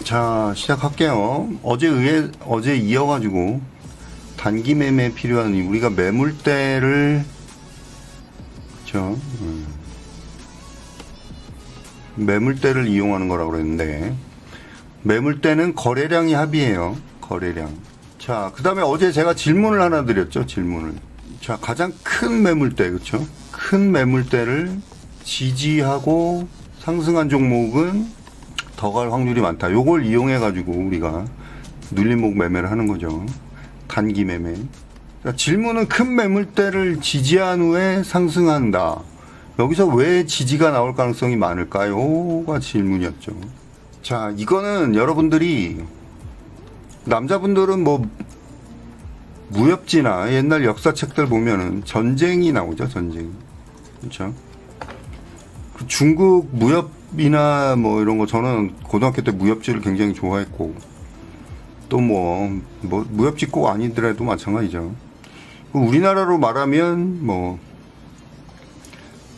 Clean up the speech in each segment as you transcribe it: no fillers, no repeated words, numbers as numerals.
자, 시작할게요. 어제 이어가지고 단기 매매에 필요한 우리가 매물대를 그쵸? 매물대를 이용하는 거라고 그랬는데 매물대는 거래량이 합이에요. 거래량. 자, 그 다음에 어제 제가 질문을 하나 드렸죠. 질문을. 자, 가장 큰 매물대, 그쵸? 큰 매물대를 지지하고 상승한 종목은 더 갈 확률이 많다. 요걸 이용해가지고 우리가 눌림목 매매를 하는 거죠. 단기 매매. 자, 질문은 큰 매물대를 지지한 후에 상승한다. 여기서 왜 지지가 나올 가능성이 많을까요?가 질문이었죠. 자, 이거는 여러분들이 남자분들은 뭐 무협지나 옛날 역사책들 보면은 전쟁이 나오죠. 전쟁. 그렇죠? 그 중국 무협이나 뭐 이런 거 저는 고등학교 때 무협지를 굉장히 좋아했고 또 뭐 무협지 꼭 아니더라도 마찬가지죠. 우리나라로 말하면 뭐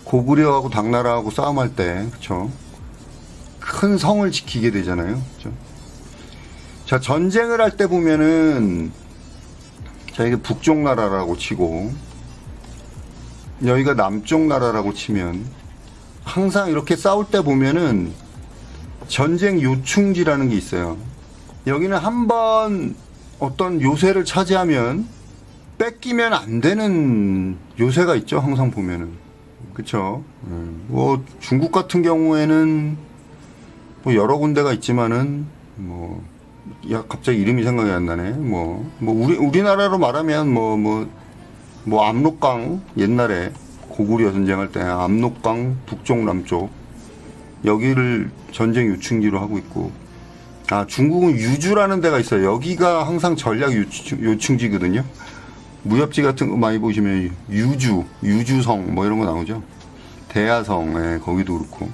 고구려하고 당나라하고 싸움할 때 그렇죠? 큰 성을 지키게 되잖아요. 그렇죠? 자, 전쟁을 할 때 보면은 자, 이게 북쪽 나라라고 치고 여기가 남쪽 나라라고 치면 항상 이렇게 싸울 때 보면은 전쟁 요충지라는 게 있어요. 여기는 한번 어떤 요새를 차지하면 뺏기면 안 되는 요새가 있죠. 항상 보면은. 그쵸? 뭐 중국 같은 경우에는 뭐 여러 군데가 있지만은 뭐 갑자기 이름이 생각이 안 나네. 우리나라로 말하면 뭐 압록강 옛날에 고구려 전쟁할 때 압록강 북쪽 남쪽 여기를 전쟁 요충지로 하고 있고 아 중국은 유주라는 데가 있어요. 여기가 항상 전략 요충지거든요. 무협지 같은 거 많이 보시면 유주성 뭐 이런 거 나오죠. 대야성 예, 거기도 그렇고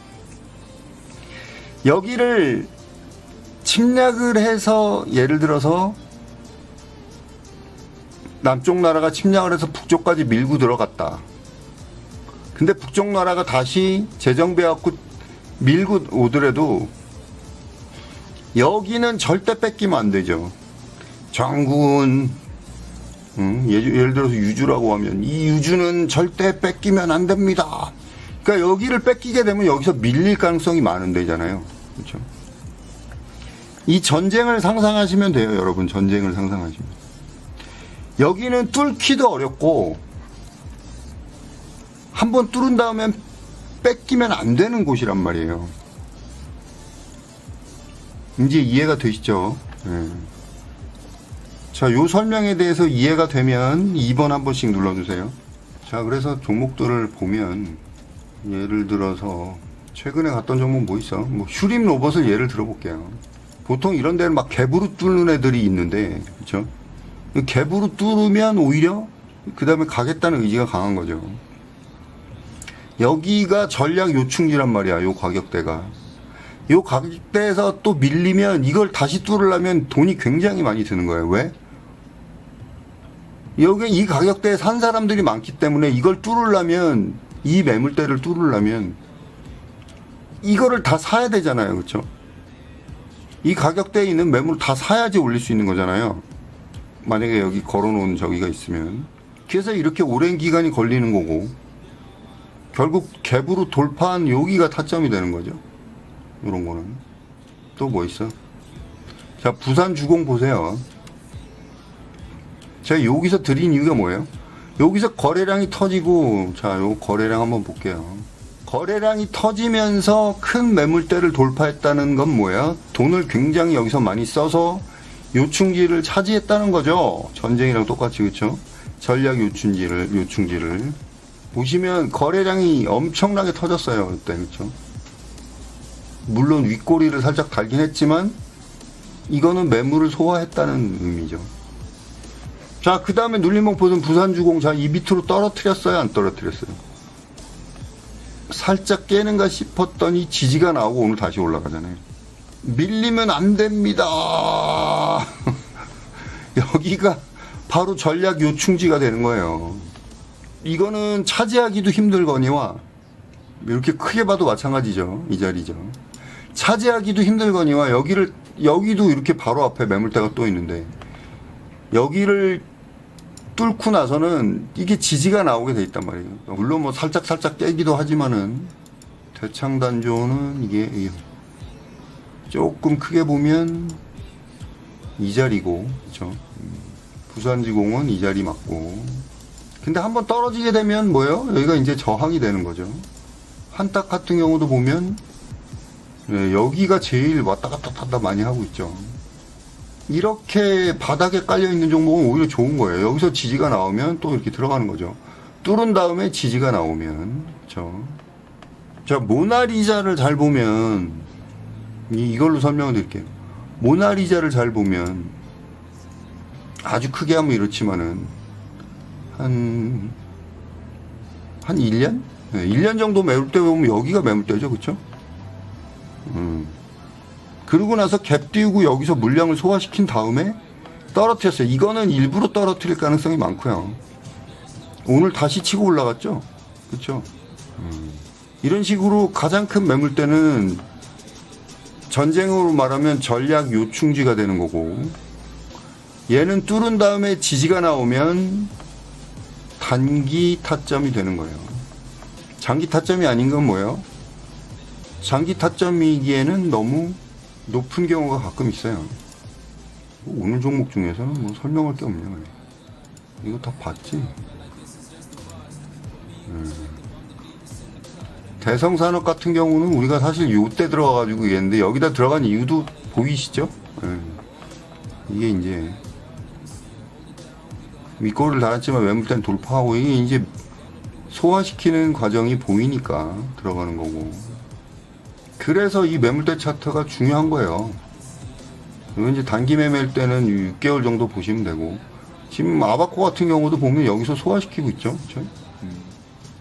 여기를 침략을 해서 예를 들어서 남쪽 나라가 침략을 해서 북쪽까지 밀고 들어갔다. 근데 북쪽 나라가 다시 재정비해갖고 밀고 오더라도 여기는 절대 뺏기면 안 되죠. 장군 예를 들어서 유주라고 하면 이 유주는 절대 뺏기면 안 됩니다. 그러니까 여기를 뺏기게 되면 여기서 밀릴 가능성이 많은 데잖아요. 그렇죠? 이 전쟁을 상상하시면 돼요, 여러분. 전쟁을 상상하시면. 여기는 뚫기도 어렵고 한번 뚫은 다음에 뺏기면 안 되는 곳이란 말이에요. 이제 이해가 되시죠? 네. 자, 요 설명에 대해서 이해가 되면 2번 한 번씩 눌러주세요. 자, 그래서 종목들을 보면 예를 들어서 최근에 갔던 종목 뭐 있어? 뭐 휴림 로봇을 예를 들어볼게요. 보통 이런 데는 막 갭으로 뚫는 애들이 있는데, 그렇죠? 갭으로 뚫으면 오히려 그 다음에 가겠다는 의지가 강한 거죠. 여기가 전략 요충지란 말이야. 요 가격대가. 요 가격대에서 또 밀리면 이걸 다시 뚫으려면 돈이 굉장히 많이 드는 거예요. 왜? 여기 이 가격대에 산 사람들이 많기 때문에 이걸 뚫으려면 이 매물대를 뚫으려면 이거를 다 사야 되잖아요. 그렇죠? 이 가격대에 있는 매물을 다 사야지 올릴 수 있는 거잖아요. 만약에 여기 걸어놓은 저기가 있으면. 그래서 이렇게 오랜 기간이 걸리는 거고 결국 갭으로 돌파한 여기가 타점이 되는 거죠. 이런 거는. 또 뭐 있어? 자, 부산주공 보세요. 제가 여기서 드린 이유가 뭐예요? 여기서 거래량이 터지고, 자, 요 거래량 한번 볼게요. 거래량이 터지면서 큰 매물대를 돌파했다는 건 뭐야? 돈을 굉장히 여기서 많이 써서 요충지를 차지했다는 거죠. 전쟁이랑 똑같이, 그쵸? 전략 요충지를. 보시면 거래량이 엄청나게 터졌어요. 그때, 그쵸? 물론 윗꼬리를 살짝 달긴 했지만 이거는 매물을 소화했다는 의미죠. 자, 그 다음에 눌림목 보던 부산주공 자, 이 밑으로 떨어뜨렸어요? 안 떨어뜨렸어요? 살짝 깨는가 싶었더니 지지가 나오고 오늘 다시 올라가잖아요. 밀리면 안 됩니다. 여기가 바로 전략 요충지가 되는 거예요. 이거는 차지하기도 힘들거니와 이렇게 크게 봐도 마찬가지죠. 이 자리죠. 차지하기도 힘들거니와 여기를 여기도 이렇게 바로 앞에 매물대가 또 있는데 여기를 뚫고 나서는 이게 지지가 나오게 돼 있단 말이에요. 물론 뭐 살짝 깨기도 하지만은 대창단조는 이게 조금 크게 보면 이 자리고, 그렇죠? 부산지공은 이 자리 맞고. 근데 한번 떨어지게 되면 뭐예요? 여기가 이제 저항이 되는 거죠. 한딱 같은 경우도 보면 여기가 제일 왔다 갔다 많이 하고 있죠. 이렇게 바닥에 깔려 있는 종목은 오히려 좋은 거예요. 여기서 지지가 나오면 또 이렇게 들어가는 거죠. 뚫은 다음에 지지가 나오면, 그렇죠? 자, 모나리자를 잘 보면 이걸로 설명을 드릴게요. 모나리자를 잘 보면 아주 크게 하면 이렇지만은 한 1년? 네, 1년 정도 매물대 보면 여기가 매물대죠, 그렇죠? 그러고 나서 갭 띄우고 여기서 물량을 소화시킨 다음에 떨어뜨렸어요. 이거는 일부러 떨어뜨릴 가능성이 많고요. 오늘 다시 치고 올라갔죠, 그렇죠? 이런 식으로 가장 큰 매물대는 전쟁으로 말하면 전략 요충지가 되는 거고, 얘는 뚫은 다음에 지지가 나오면 단기 타점이 되는 거예요. 장기 타점이 아닌 건 뭐예요? 장기 타점이기에는 너무 높은 경우가 가끔 있어요. 오늘 종목 중에서는 뭐 설명할 게 없네요. 이거 다 봤지? 대성산업 같은 경우는 우리가 사실 요때 들어가가지고 얘기했는데 여기다 들어간 이유도 보이시죠? 이게 이제 밑거를 달았지만 매물대는 돌파하고 이게 이제 소화시키는 과정이 보이니까 들어가는 거고. 그래서 이 매물대 차트가 중요한 거예요. 이건 이제 단기 매매일 때는 6개월 정도 보시면 되고, 지금 아바코 같은 경우도 보면 여기서 소화시키고 있죠. 그렇죠?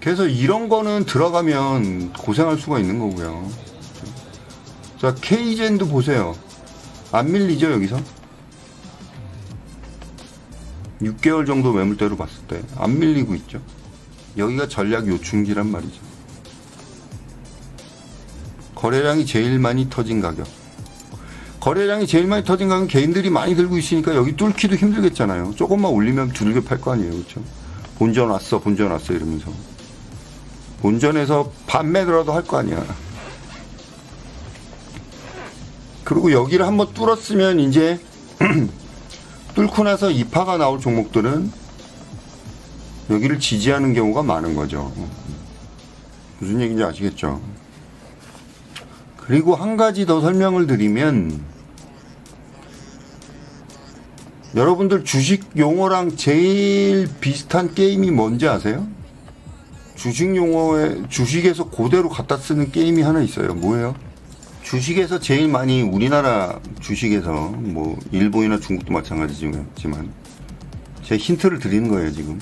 그래서 이런 거는 들어가면 고생할 수가 있는 거고요. 자, K젠도 보세요. 안 밀리죠, 여기서? 6개월 정도 매물대로 봤을 때 안 밀리고 있죠. 여기가 전략 요충지란 말이죠. 거래량이 제일 많이 터진 가격. 거래량이 제일 많이 터진 가격은 개인들이 많이 들고 있으니까 여기 뚫기도 힘들겠잖아요. 조금만 올리면 두들겨 팔 거 아니에요. 그렇죠? 본전 왔어 이러면서. 본전에서 반매더라도 할 거 아니야. 그리고 여기를 한번 뚫었으면 이제 뚫고 나서 이파가 나올 종목들은 여기를 지지하는 경우가 많은 거죠. 무슨 얘기인지 아시겠죠? 그리고 한 가지 더 설명을 드리면, 여러분들 주식 용어랑 제일 비슷한 게임이 뭔지 아세요? 주식 용어에, 주식에서 그대로 갖다 쓰는 게임이 하나 있어요. 뭐예요? 주식에서 제일 많이, 우리나라 주식에서 뭐 일본이나 중국도 마찬가지지만 제가 힌트를 드리는 거예요. 지금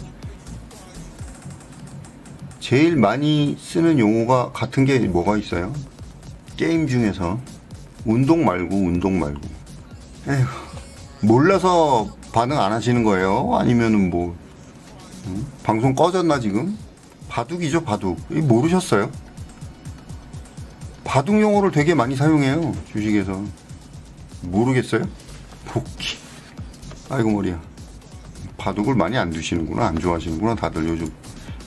제일 많이 쓰는 용어가 같은 게 뭐가 있어요? 게임 중에서 운동 말고. 에휴, 몰라서 반응 안 하시는 거예요? 아니면은 뭐 방송 꺼졌나 지금? 바둑이죠, 바둑. 모르셨어요? 바둑 용어를 되게 많이 사용해요, 주식에서. 모르겠어요? 복귀. 아이고 머리야. 바둑을 많이 안 두시는구나, 안 좋아하시는구나 다들 요즘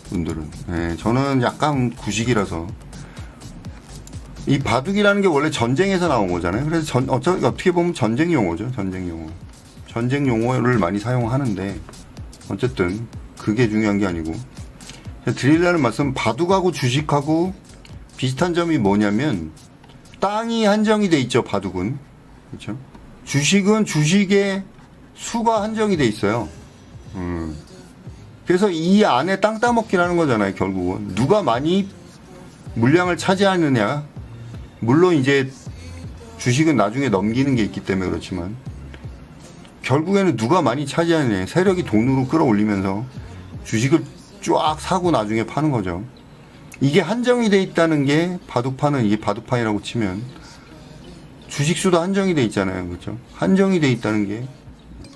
분들은. 네, 저는 약간 구식이라서. 이 바둑이라는 게 원래 전쟁에서 나온 거잖아요. 그래서 어떻게 보면 전쟁 용어죠, 전쟁 용어. 전쟁 용어를 많이 사용하는데 어쨌든 그게 중요한 게 아니고, 드리려는 말씀, 바둑하고 주식하고 비슷한 점이 뭐냐면 땅이 한정이 돼 있죠, 바둑은. 그렇죠? 주식은 주식의 수가 한정이 돼 있어요. 그래서 이 안에 땅 따먹기라는 거잖아요, 결국은. 누가 많이 물량을 차지하느냐. 물론 이제 주식은 나중에 넘기는 게 있기 때문에 그렇지만 결국에는 누가 많이 차지하느냐. 세력이 돈으로 끌어올리면서 주식을 쫙 사고 나중에 파는 거죠. 이게 한정이 돼 있다는 게 바둑판은, 이게 바둑판이라고 치면 주식수도 한정이 돼 있잖아요. 그렇죠? 한정이 돼 있다는 게,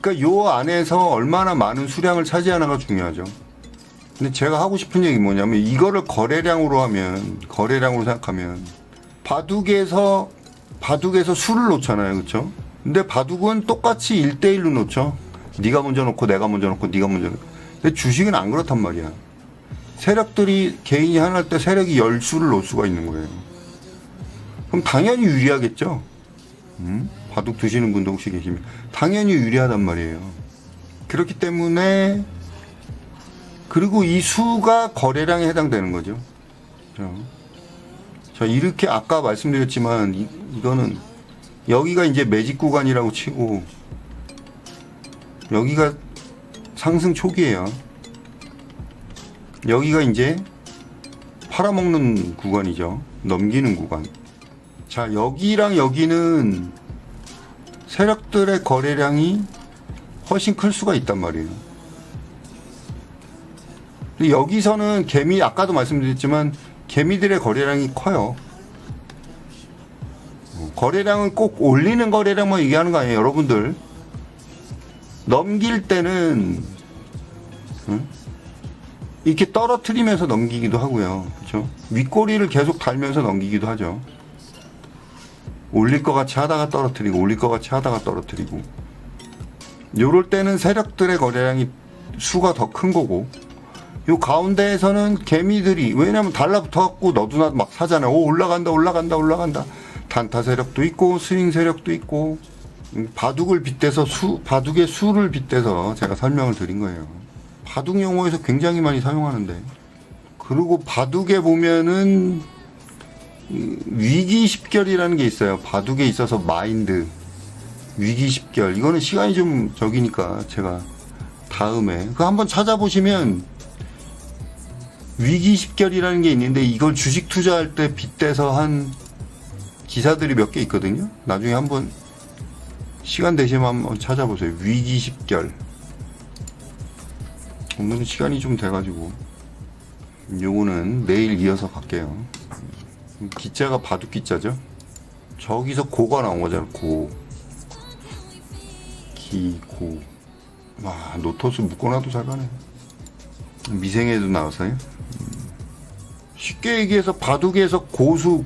그러니까 요 안에서 얼마나 많은 수량을 차지하나가 중요하죠. 근데 제가 하고 싶은 얘기 뭐냐면, 이거를 거래량으로 생각하면 바둑에서 바둑에서 수를 놓잖아요. 그쵸? 근데 바둑은 똑같이 1대1로 놓죠. 네가 먼저 놓고 내가 먼저 놓고 네가 먼저 놓고. 근데 주식은 안 그렇단 말이야. 세력들이 개인이 하나 할 때 세력이 10수를 놓을 수가 있는 거예요. 그럼 당연히 유리하겠죠. 바둑 두시는 분도 혹시 계시면 당연히 유리하단 말이에요. 그렇기 때문에 그리고 이 수가 거래량에 해당되는 거죠. 자, 이렇게 아까 말씀드렸지만 이거는 여기가 이제 매직 구간이라고 치고 여기가 상승 초기예요. 여기가 이제 팔아먹는 구간이죠. 넘기는 구간. 자, 여기랑 여기는 세력들의 거래량이 훨씬 클 수가 있단 말이에요. 여기서는 개미, 아까도 말씀드렸지만 개미들의 거래량이 커요. 거래량은 꼭 올리는 거래량만 얘기하는 거 아니에요, 여러분들. 넘길 때는 이렇게 떨어뜨리면서 넘기기도 하고요. 그렇죠? 윗꼬리를 계속 달면서 넘기기도 하죠. 올릴 것 같이 하다가 떨어뜨리고 올릴 것 같이 하다가 떨어뜨리고. 요럴 때는 세력들의 거래량이 수가 더 큰 거고, 요 가운데에서는 개미들이, 왜냐면 달라붙어 갖고 너도 나도 막 사잖아요. 오, 올라간다 올라간다 올라간다. 단타 세력도 있고 스윙 세력도 있고. 바둑을 빗대서 바둑의 수를 빗대서 제가 설명을 드린 거예요. 바둑 용어에서 굉장히 많이 사용하는데. 그리고 바둑에 보면은 위기십결이라는 게 있어요. 바둑에 있어서 마인드 위기십결. 이거는 시간이 좀 적이니까 제가 다음에 그거 한번 찾아보시면 위기십결이라는 게 있는데, 이걸 주식 투자할 때 빗대서 한 기사들이 몇 개 있거든요. 나중에 한번 시간 되시면 한번 찾아보세요. 위기십결. 오늘은 시간이 좀 돼가지고 요거는 내일 이어서 갈게요. 기자가 바둑 기자죠. 저기서 고가 나온 거잖아. 고, 기, 고. 와, 노토스 묶어놔도 잘 가네. 미생에도 나왔어요. 쉽게 얘기해서 바둑에서 고수,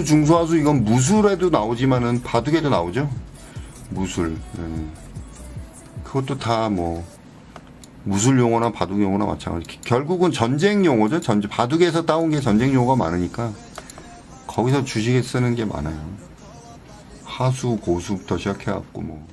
중수, 하수, 이건 무술에도 나오지만은 바둑에도 나오죠. 무술. 그것도 다 뭐 무술 용어나 바둑 용어나 마찬가지. 결국은 전쟁 용어죠. 바둑에서 따온 게 전쟁 용어가 많으니까 거기서 주식에 쓰는 게 많아요. 하수, 고수부터 시작해갖고 뭐